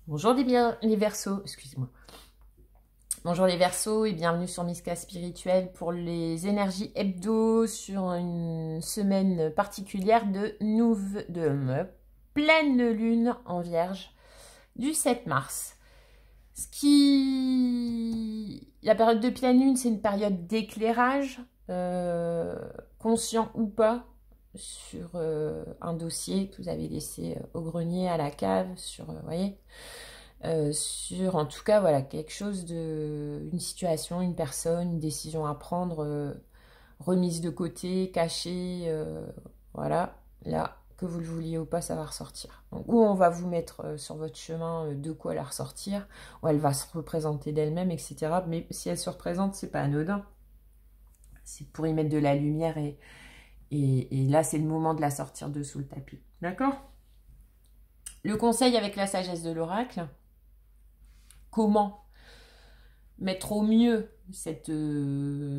Bonjour les Verseaux, excusez-moi. Bonjour les Verseaux et bienvenue sur Miska Spirituel pour les énergies hebdo sur une semaine particulière de pleine lune en Vierge du 7 mars. La période de pleine lune, c'est une période d'éclairage, conscient ou pas, sur un dossier que vous avez laissé au grenier, à la cave, voyez, sur en tout cas voilà quelque chose une situation, une personne, une décision à prendre, remise de côté, cachée, voilà, là que vous le vouliez ou pas, ça va ressortir. Donc, ou on va vous mettre sur votre chemin de quoi la ressortir, ou elle va se représenter d'elle-même, etc. Mais si elle se représente, c'est pas anodin, c'est pour y mettre de la lumière et là c'est le moment de la sortir de sous le tapis, d'accord? Le conseil avec la sagesse de l'oracle: comment mettre au mieux cette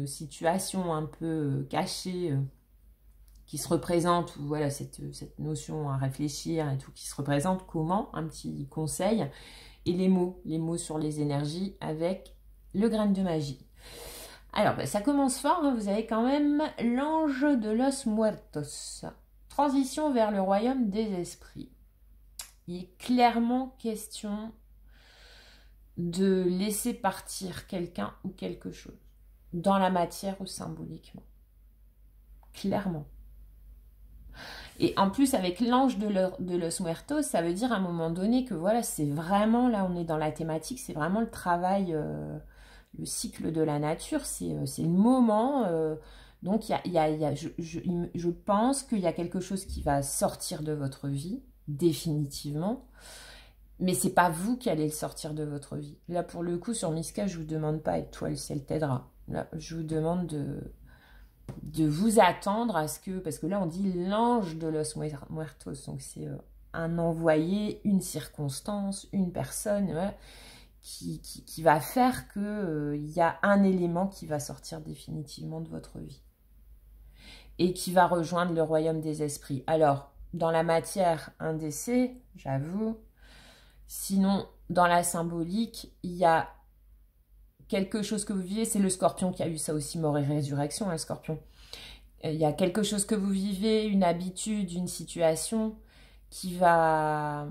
situation un peu cachée qui se représente, ou voilà, cette notion à réfléchir et tout qui se représente, comment, un petit conseil, et les mots sur les énergies avec le grain de magie. Alors, ça commence fort, hein, vous avez quand même l'ange de los muertos. Transition vers le royaume des esprits. Il est clairement question de laisser partir quelqu'un ou quelque chose, dans la matière ou symboliquement. Clairement. Et en plus, avec l'ange de los muertos, ça veut dire à un moment donné que voilà, c'est vraiment, là on est dans la thématique, c'est vraiment le travail, le cycle de la nature, c'est le moment. Donc je pense qu'il y a quelque chose qui va sortir de votre vie, définitivement. Mais c'est pas vous qui allez le sortir de votre vie. Là, pour le coup, sur Miska, je vous demande pas, et toi, le ciel t'aidera. Là, je vous demande de vous attendre à ce que... Parce que là, on dit l'ange de los muertos. Donc, c'est un envoyé, une circonstance, une personne voilà, qui va faire qu'il y a un élément qui va sortir définitivement de votre vie. Et qui va rejoindre le royaume des esprits. Alors, dans la matière, un décès, j'avoue... Sinon, dans la symbolique, il y a quelque chose que vous vivez, c'est le scorpion qui a eu ça aussi, mort et résurrection, hein, le scorpion. Il y a quelque chose que vous vivez, une habitude, une situation qui va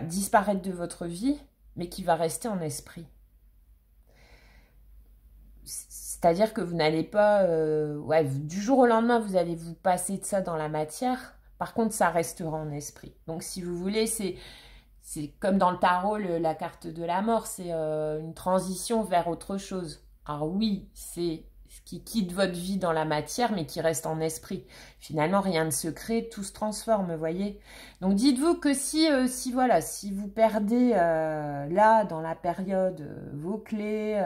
disparaître de votre vie, mais qui va rester en esprit. C'est-à-dire que vous n'allez pas... du jour au lendemain, vous allez vous passer de ça dans la matière. Par contre, ça restera en esprit. Donc, si vous voulez, c'est comme dans le tarot, la carte de la mort. C'est une transition vers autre chose. Alors oui, c'est ce qui quitte votre vie dans la matière, mais qui reste en esprit. Finalement, rien ne se crée, tout se transforme, vous voyez. Donc, dites-vous que si vous perdez là, dans la période, vos clés,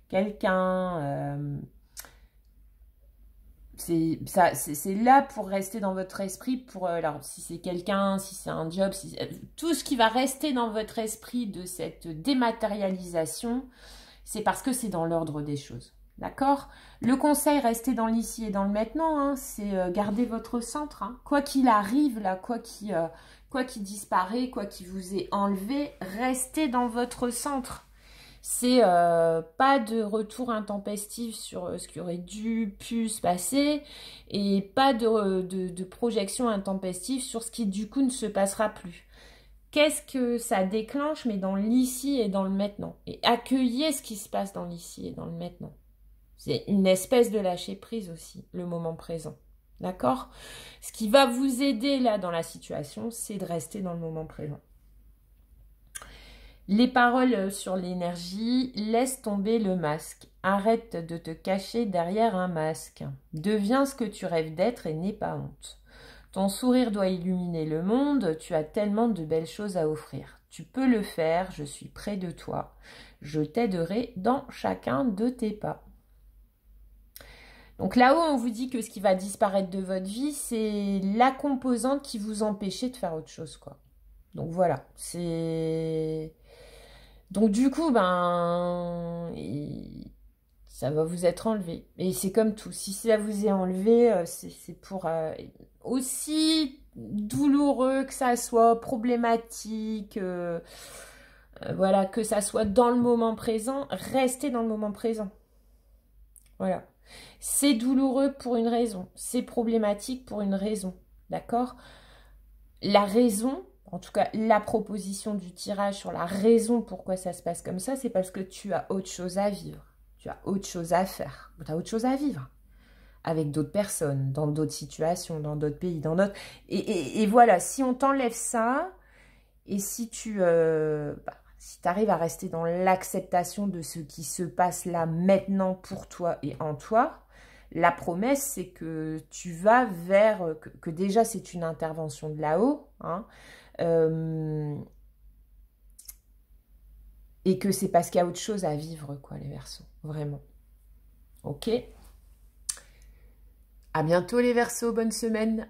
quelqu'un... c'est là pour rester dans votre esprit, alors si c'est quelqu'un, si c'est un job, tout ce qui va rester dans votre esprit de cette dématérialisation, c'est parce que c'est dans l'ordre des choses. D'accord? Le conseil, restez dans l'ici et dans le maintenant, hein, c'est garder votre centre. Hein. Quoi qu'il arrive, là, quoi qui disparaît, quoi qui vous est enlevé, restez dans votre centre. C'est pas de retour intempestif sur ce qui aurait pu se passer et pas de projection intempestive sur ce qui du coup ne se passera plus. Qu'est-ce que ça déclenche, mais dans l'ici et dans le maintenant? Et accueillez ce qui se passe dans l'ici et dans le maintenant. C'est une espèce de lâcher prise aussi, le moment présent. D'accord? Ce qui va vous aider là dans la situation, c'est de rester dans le moment présent. Les paroles sur l'énergie: laisse tomber le masque. Arrête de te cacher derrière un masque. Deviens ce que tu rêves d'être et n'aie pas honte. Ton sourire doit illuminer le monde. Tu as tellement de belles choses à offrir. Tu peux le faire. Je suis près de toi. Je t'aiderai dans chacun de tes pas. Donc là-haut, on vous dit que ce qui va disparaître de votre vie, c'est la composante qui vous empêchait de faire autre chose, quoi. Donc voilà, c'est... Donc du coup, ça va vous être enlevé. Et c'est comme tout. Si ça vous est enlevé, c'est pour aussi douloureux, que ça soit problématique, voilà, que ça soit dans le moment présent, restez dans le moment présent. Voilà. C'est douloureux pour une raison, c'est problématique pour une raison, d'accord? La raison, en tout cas la proposition du tirage sur la raison pourquoi ça se passe comme ça, c'est parce que tu as autre chose à vivre, tu as autre chose à faire, tu as autre chose à vivre avec d'autres personnes, dans d'autres situations, dans d'autres pays, dans d'autres... Et voilà, si on t'enlève ça, et si si tu arrives à rester dans l'acceptation de ce qui se passe là, maintenant, pour toi et en toi, la promesse, c'est que tu vas vers... que déjà, c'est une intervention de là-haut, hein, et que c'est parce qu'il y a autre chose à vivre, quoi, les Verseaux, vraiment. Ok ? À bientôt les Verseaux, bonne semaine.